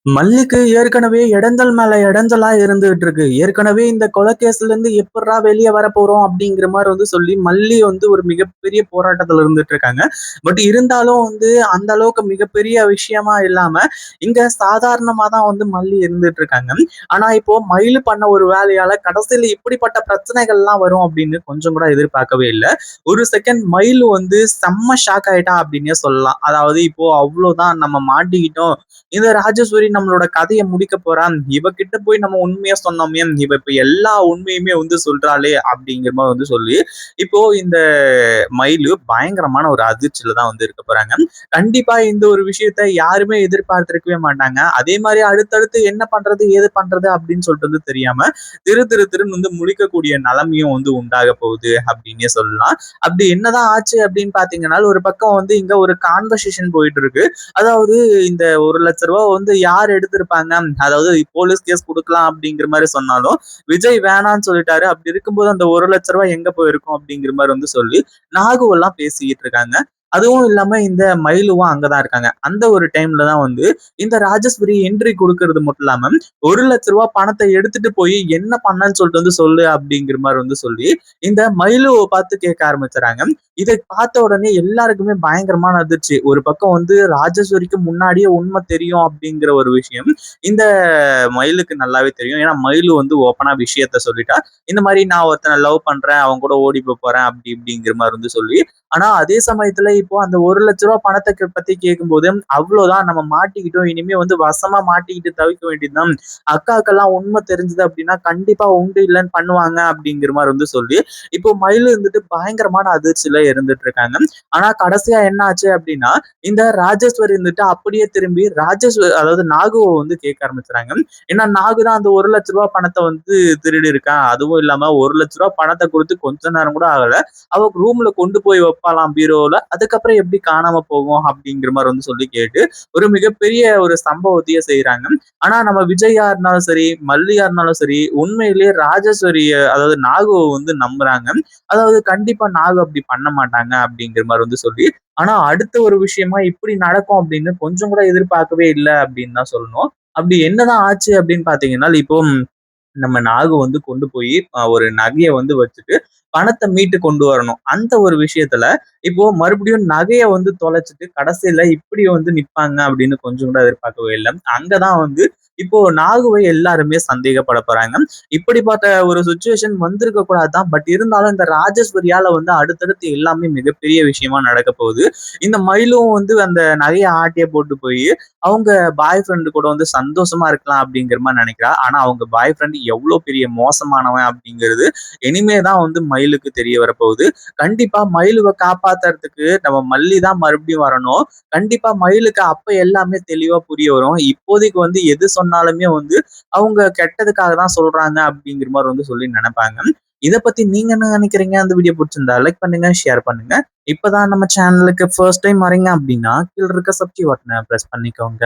மல்லிக்கு ஏற்கனவே இடைஞ்சல் மேல இடைஞ்சலா இருந்துகிட்டு இருக்கு. ஏற்கனவே இந்த கொலை கேஸ்ல இருந்து எப்புட்றா வெளிய வரப்போறோம் அப்படிங்கிற மாரி சொல்லி மல்லி ஒரு மிகப்பெரிய போராட்டத்துல இருந்துட்டு இருக்காங்க. பட் இருந்தாலும் அந்த அளவுக்கு மிகப்பெரிய விஷயமா இல்லாம, இங்க சாதாரணமா தான் மல்லி இருந்துட்டு இருக்காங்க. ஆனா இப்போ மயிலு பண்ண ஒரு வேலையால கடைசியில இப்படிப்பட்ட பிரச்சனைகள்லாம் வரும் அப்படின்னு கொஞ்சம் கூட எதிர்பார்க்கவே இல்ல. ஒரு செகண்ட் மயிலு செம்ம ஷாக் ஆயிட்டான் அப்படின்னே சொல்லலாம். அதாவது இப்போ அவ்வளோதான் நம்ம மாட்டிக்கிட்டோம். இந்த ராஜேஸ்வரி நம்மளோட கதையை முடிக்க போறான். இவகிட்ட போய் நம்ம உண்மையா சொன்னோமே, இவ இப்ப எல்லா உண்மையுமே சொல்றாளே அப்படிங்கிற மாதிரி சொல்லி இப்போ இந்த மயிலு பயங்கரமான ஒரு அதிர்ச்சியில தான் இருக்க போறாங்க. கண்டிப்பா இந்த ஒரு விஷயத்த யாருமே எதிர்பார்த்திருக்கவே மாட்டாங்க. அதே மாதிரி அடுத்தடுத்து என்ன பண்றது ஏது பண்றது அப்படின்னு சொல்லிட்டு தெரியாம திரு திரு திருன்னு முழிக்கக்கூடிய நிலைமையும் உண்டாக போகுது அப்படின்னே சொல்லலாம். அப்படி என்னதான் ஆச்சு அப்படின்னு பாத்தீங்கன்னா, ஒரு பக்கம் இங்க ஒரு கான்வர்சேஷன் போயிட்டு இருக்கு. அதாவது இந்த ரூ. 1,00,000 யார் எடுத்திருப்பாங்க? அதாவது போலீஸ் கேஸ் குடுக்கலாம் அப்படிங்கிற மாரி சொன்னாலும், விஜய் வேணான்னு சொல்லிட்டாரு. அப்படி இருக்கும்போது அந்த ரூ. 1,00,000 எங்க போயிருக்கும் அப்படிங்கிற மாரி சொல்லி நாகு எல்லாம் பேசிக்கிட்டு இருக்காங்க. அதுவும் இல்லாம இந்த மயிலுவும் அங்கதான் இருக்காங்க. அந்த ஒரு டைம்ல தான் இந்த ராஜேஸ்வரி என்ட்ரி குடுக்கறது மட்டும் இல்லாம, ரூ. 1,00,000 பணத்தை எடுத்துட்டு போய் என்ன பண்ணன்னு சொல்லிட்டு சொல்லு அப்படிங்கிற மாரி சொல்லி இந்த மயிலுவ பார்த்து கேட்க ஆரம்பிச்சுறாங்க. இதை பார்த்த உடனே எல்லாருக்குமே பயங்கரமான அதிர்ச்சி. ஒரு பக்கம் ராஜேஸ்வரிக்கு முன்னாடியே உண்மை தெரியும் அப்படிங்கிற ஒரு விஷயம் இந்த மயிலுக்கு நல்லாவே தெரியும். ஏன்னா மயிலு ஓப்பனா விஷயத்த சொல்லிட்டா, இந்த மாதிரி நான் ஒருத்தனை லவ் பண்றேன், அவங்க கூட ஓடி போறேன் அப்படி இப்படிங்கிற மாதிரி சொல்லி. ஆனா அதே சமயத்துல இப்போ அந்த ரூ. 1,00,000 பணத்தை பத்தி கேட்கும்போது அவ்வளவுதான் நம்ம மாட்டிக்கிட்டோம். இனிமே வசமா மாட்டிக்கிட்டு தவிக்க வேண்டியதுதான். அக்காக்கெல்லாம் உண்மை தெரிஞ்சது அப்படின்னா கண்டிப்பா உண்டு இல்லைன்னு பண்ணுவாங்க அப்படிங்கிற மாதிரி சொல்லி இப்போ மயிலு பயங்கரமான அதிர்ச்சியில இருந்துட்டு இருக்காங்க. ஆனா கடைசியா என்ன ஆச்சு அப்படின்னா, இந்த ராஜேஸ்வரி அப்படியே திரும்பி அதாவது நாகுவை கேட்க ஆரம்பிச்சுறாங்க. ஏன்னா நாகு தான் அந்த ரூ. 1,00,000 பணத்தை திருடி இருக்கான். அதுவும் இல்லாம ரூ. 1,00,000 பணத்தை கொடுத்து கொஞ்ச நேரம் கூட ஆகல. அவ ரூம்ல கொண்டு போய் வைப்பாலாம் பீரோல. அதுக்கப்புறம் எப்படி காணாம போகும் அப்படிங்கிற மாதிரி சொல்லி கேட்டு ஒரு மிகப்பெரிய ஒரு சம்பவத்தையே செய்யறாங்க. ஆனா நம்ம விஜயா இருந்தாலும் சரி, மல்லியா இருந்தாலும் சரி, உண்மையிலேயே ராஜேஸ்வரிய அதாவது நாகுவை நம்புறாங்க. அதாவது கண்டிப்பா நாகு அப்படி பண்ண மாட்டாங்க அப்படிங்கிற மாதிரி சொல்லி. ஆனா அடுத்த ஒரு விஷயமா இப்படி நடக்கும் அப்படின்னு கொஞ்சம் கூட எதிர்பார்க்கவே இல்லை அப்படின்னு தான் சொல்லணும். அப்படி என்னதான் ஆச்சு அப்படின்னு பாத்தீங்கன்னா, இப்போ நம்ம நாகு கொண்டு போய் ஒரு நகையை வச்சுட்டு பணத்தை மீட்டு கொண்டு வரணும். அந்த ஒரு விஷயத்துல இப்போ மறுபடியும் நகைய தொலைச்சிட்டு கடைசியில இப்படி நிப்பாங்க அப்படின்னு கொஞ்சம் கூட எதிர்பார்க்கவே இல்லை. அங்கதான் இப்போ நாகுவை எல்லாருமே சந்தேகப்பட போறாங்க. இப்படிப்பட்ட ஒரு சுச்சுவேஷன் வந்திருக்க கூடாதுதான். பட் இருந்தாலும் இந்த ராஜேஸ்வரியால அடுத்தடுத்து எல்லாமே மிகப்பெரிய விஷயமா நடக்க போகுது. இந்த மயிலும் அந்த நகைய ஆட்டிய போட்டு போய் அவங்க பாய் ஃப்ரெண்டு கூட சந்தோஷமா இருக்கலாம் அப்படிங்கிற மாதிரி நினைக்கிறா. ஆனா அவங்க பாய் ஃப்ரெண்ட் எவ்வளவு பெரிய மோசமானவன் அப்படிங்கிறது இனிமேதான் மயிலுக்கு தெரிய வரப்போகுது. கண்டிப்பா மயிலுவை காப்பாத்துறதுக்கு நம்ம மல்லி தான் மறுபடியும் வரணும். கண்டிப்பா மயிலுக்கு அப்ப எல்லாமே தெளிவா புரிய வரும். இப்போதைக்கு எது சொன்னாலுமே அவங்க கெட்டதுக்காக தான் சொல்றாங்க அப்படிங்கிற மாதிரி சொல்லி நினைப்பாங்க. இதை பத்தி நீங்க என்ன நினைக்கிறீங்க? அந்த வீடியோ பிடிச்சிருந்தா லைக் பண்ணுங்க, ஷேர் பண்ணுங்க. இப்பதான் நம்ம சேனலுக்கு ஃபர்ஸ்ட் டைம் வரீங்க அப்படின்னா கீழ இருக்க சப்ஸ்கிரைப் பட்டனை பிரஸ் பண்ணிக்கோங்க.